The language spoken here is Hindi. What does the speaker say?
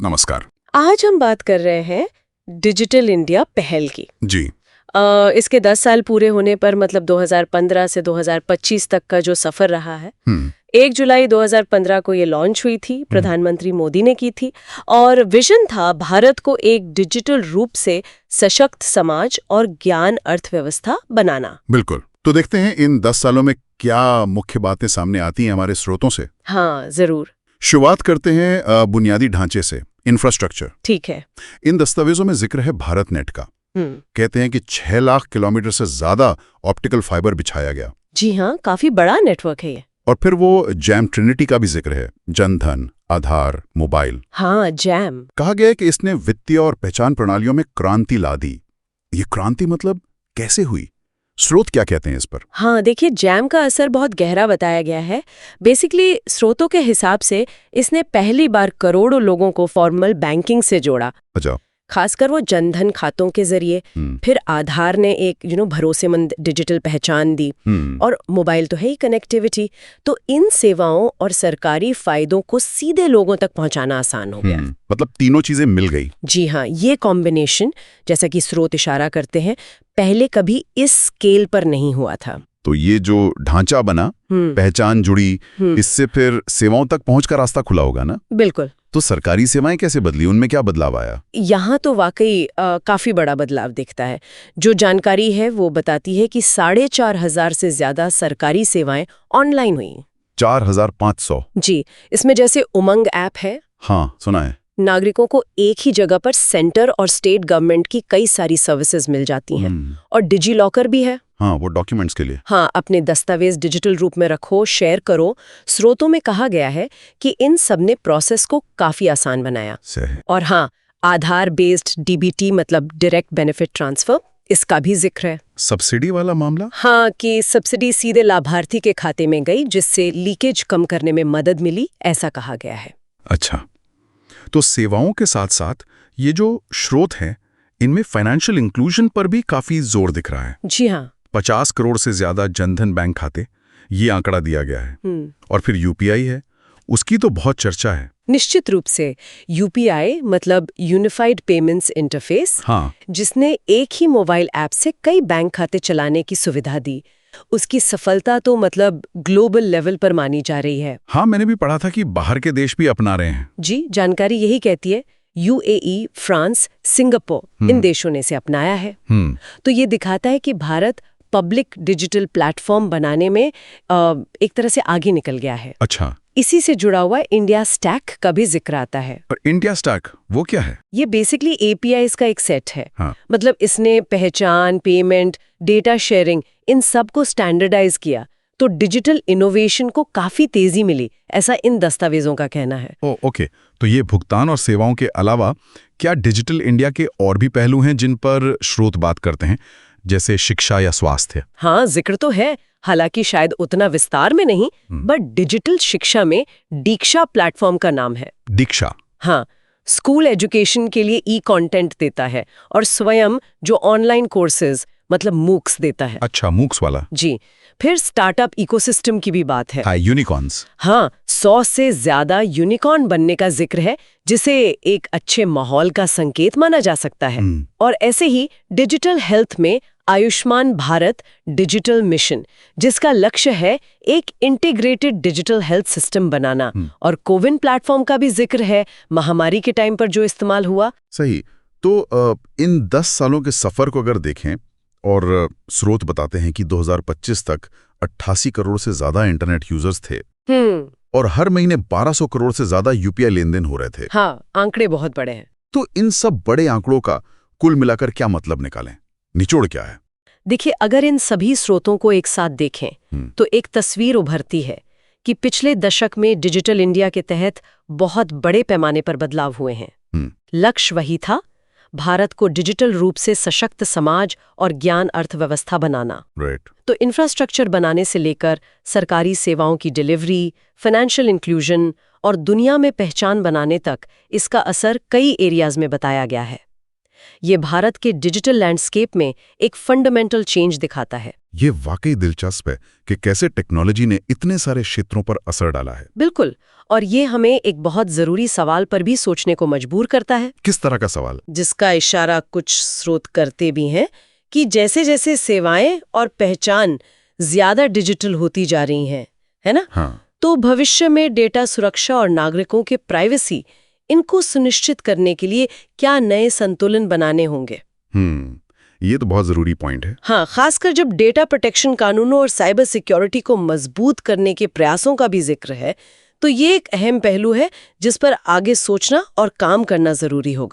नमस्कार। आज हम बात कर रहे हैं डिजिटल इंडिया पहल की। जी। इसके 10 साल पूरे होने पर मतलब 2015 से 2025 तक का जो सफर रहा है। 1 जुलाई 2015 को ये लॉन्च हुई थी, प्रधानमंत्री मोदी ने की थी और विजन था भारत को एक डिजिटल रूप से सशक्त समाज और ज्ञान अर्थव्यवस्था बनाना। बिल्कुल। तो देखते हैं इन 10 सालों में क्या मुख्य बातें सामने आती हैं हमारे स्रोतों से। हाँ, जरूर। शुरुआत करते हैं बुनियादी ढांचे से, इंफ्रास्ट्रक्चर। ठीक है। इन दस्तावेजों में जिक्र है भारत नेट का। कहते हैं कि 6 लाख किलोमीटर से ज्यादा ऑप्टिकल फाइबर बिछाया गया। जी हाँ, काफी बड़ा नेटवर्क है ये। और फिर वो जैम ट्रिनिटी का भी जिक्र है, जनधन, आधार, मोबाइल। हाँ, जैम। कहा गया है कि इसने वित्तीय और पहचान प्रणालियों में क्रांति ला दी। ये क्रांति मतलब कैसे हुई? स्रोत क्या कहते हैं इस पर? हाँ, देखिए, जैम का असर बहुत गहरा बताया गया है। बेसिकली स्रोतों के हिसाब से इसने पहली बार करोड़ों लोगों को फॉर्मल बैंकिंग से जोड़ा। अच्छा। खासकर वो जनधन खातों के जरिए। फिर आधार ने एक भरोसेमंद डिजिटल पहचान दी और मोबाइल तो है ही कनेक्टिविटी। तो इन सेवाओं और सरकारी फायदों को सीधे लोगों तक पहुंचाना आसान हो गया। मतलब तीनों चीजें मिल गई। जी हाँ, ये कॉम्बिनेशन, जैसा कि स्रोत इशारा करते हैं, पहले कभी इस स्केल पर नहीं हुआ था। तो ये जो ढांचा बना, पहचान जुड़ी, इससे फिर सेवाओं तक पहुंच का रास्ता खुला होगा ना? बिल्कुल। तो सरकारी सेवाएं कैसे बदली, उनमें क्या बदलाव आया? यहाँ तो वाकई काफी बड़ा बदलाव दिखता है। जो जानकारी है वो बताती है कि 4,500 से ज्यादा सरकारी सेवाएं ऑनलाइन हुई। 4,500? जी। इसमें जैसे उमंग ऐप है। हाँ, सुना है। नागरिकों को एक ही जगह पर सेंटर और स्टेट गवर्नमेंट की कई सारी सर्विसेज मिल जाती हैं। और डिजी लॉकर भी है। हाँ, वो डॉक्यूमेंट्स के लिए। हाँ, अपने दस्तावेज डिजिटल रूप में रखो, शेयर करो। स्रोतों में कहा गया है कि इन सब ने प्रोसेस को काफी आसान बनाया। और हाँ, आधार बेस्ड डीबीटी मतलब डायरेक्ट बेनिफिट ट्रांसफर, इसका भी जिक्र है। सब्सिडी वाला मामला? हाँ, कि सब्सिडी सीधे लाभार्थी के खाते में गई, जिससे लीकेज कम करने में मदद मिली, ऐसा कहा गया है। अच्छा, तो सेवाओं के साथ साथ ये जो स्रोत हैं, इनमें फाइनेंशियल इंक्लूजन पर भी काफी जोर दिख रहा है। जी हाँ। 50 करोड़ से ज्यादा जनधन बैंक खाते, ये आंकड़ा दिया गया है। और फिर यूपीआई है, उसकी तो बहुत चर्चा है। निश्चित रूप से। यूपीआई मतलब यूनिफाइड पेमेंट्स इंटरफेस, हाँ, जिसने एक ही मोबाइल ऐप से कई बैंक खाते चलाने की सुविधा दी। उसकी सफलता तो मतलब ग्लोबल लेवल पर मानी जा रही है। हाँ, मैंने भी पढ़ा था कि बाहर के देश भी अपना रहे हैं। जी, जानकारी यही कहती है। यूएई, फ्रांस, सिंगापुर, इन देशों ने इसे अपनाया है। तो ये दिखाता है कि भारत पब्लिक डिजिटल प्लेटफॉर्म बनाने में एक तरह से आगे निकल गया है। अच्छा। इसी से जुड़ा हुआ इंडिया स्टैक का भी जिक्र आता है। और इंडिया स्टैक वो क्या है? ये बेसिकली एपीआईज का एक सेट है। हाँ। मतलब इसने पहचान, पेमेंट, डेटा शेयरिंग, इन सब को स्टैंडर्डाइज किया, तो डिजिटल इनोवेशन को काफी तेजी मिली, ऐसा इन दस्तावेजों का कहना है। ओके। तो ये भुगतान और सेवाओं के अलावा क्या डिजिटल इंडिया के और भी पहलू हैं जिन पर स्रोत बात करते हैं, जैसे शिक्षा या स्वास्थ्य? हाँ, जिक्र तो है, हालांकि शायद उतना विस्तार में नहीं, बट डिजिटल शिक्षा में दीक्षा प्लेटफॉर्म का नाम है। दीक्षा? हाँ, स्कूल एजुकेशन के लिए ई कंटेंट देता है और स्वयं जो ऑनलाइन कोर्सेज मतलब मूक्स देता है। अच्छा, मूक्स वाला। जी। फिर स्टार्टअप इकोसिस्टम की भी बात है। यूनिकॉर्न्स? हाँ, 100 से ज्यादा यूनिकॉर्न बनने का जिक्र है, जिसे एक अच्छे माहौल का संकेत माना जा सकता है। और ऐसे ही डिजिटल हेल्थ में आयुष्मान भारत डिजिटल मिशन, जिसका लक्ष्य है एक इंटीग्रेटेड डिजिटल हेल्थ सिस्टम बनाना। और कोविन प्लेटफॉर्म का भी जिक्र है, महामारी के टाइम पर जो इस्तेमाल हुआ। सही। तो इन 10 सालों के सफर को अगर देखें, और स्रोत बताते हैं कि 2025 तक 88 करोड़ से ज्यादा इंटरनेट यूजर्स थे। और हर महीने 1200 करोड़ से ज्यादा यूपीआई लेनदेन हो रहे थे। हाँ, आंकड़े बहुत बड़े हैं। तो इन सब बड़े आंकड़ों का कुल मिलाकर क्या मतलब निकालें? निचोड़ क्या है? देखिए, अगर इन सभी स्रोतों को एक साथ देखें तो एक तस्वीर उभरती है कि पिछले दशक में डिजिटल इंडिया के तहत बहुत बड़े पैमाने पर बदलाव हुए हैं। लक्ष्य वही था, भारत को डिजिटल रूप से सशक्त समाज और ज्ञान अर्थव्यवस्था बनाना। तो इंफ्रास्ट्रक्चर बनाने से लेकर सरकारी सेवाओं की डिलीवरी, फाइनेंशियल इंक्लूजन और दुनिया में पहचान बनाने तक इसका असर कई एरियाज में बताया गया है। ये भारत के डिजिटल लैंडस्केप में एक फंडामेंटल चेंज दिखाता है। ये वाकई दिलचस्प है कि कैसे टेक्नोलॉजी ने इतने सारे क्षेत्रों पर असर डाला है। बिल्कुल, और ये हमें एक बहुत जरूरी सवाल पर भी सोचने को मजबूर करता है। किस तरह का सवाल? जिसका इशारा कुछ स्रोत करते भी हैं कि जैसे जैसे सेवाएं और पहचान ज्यादा डिजिटल होती जा रही हैं, है ना? हाँ। तो भविष्य में डेटा सुरक्षा और नागरिकों के प्राइवेसी, इनको सुनिश्चित करने के लिए क्या नए संतुलन बनाने होंगे? ये तो बहुत जरूरी पॉइंट है। हाँ, खासकर जब डेटा प्रोटेक्शन कानूनों और साइबर सिक्योरिटी को मजबूत करने के प्रयासों का भी जिक्र है, तो ये एक अहम पहलू है जिस पर आगे सोचना और काम करना जरूरी होगा।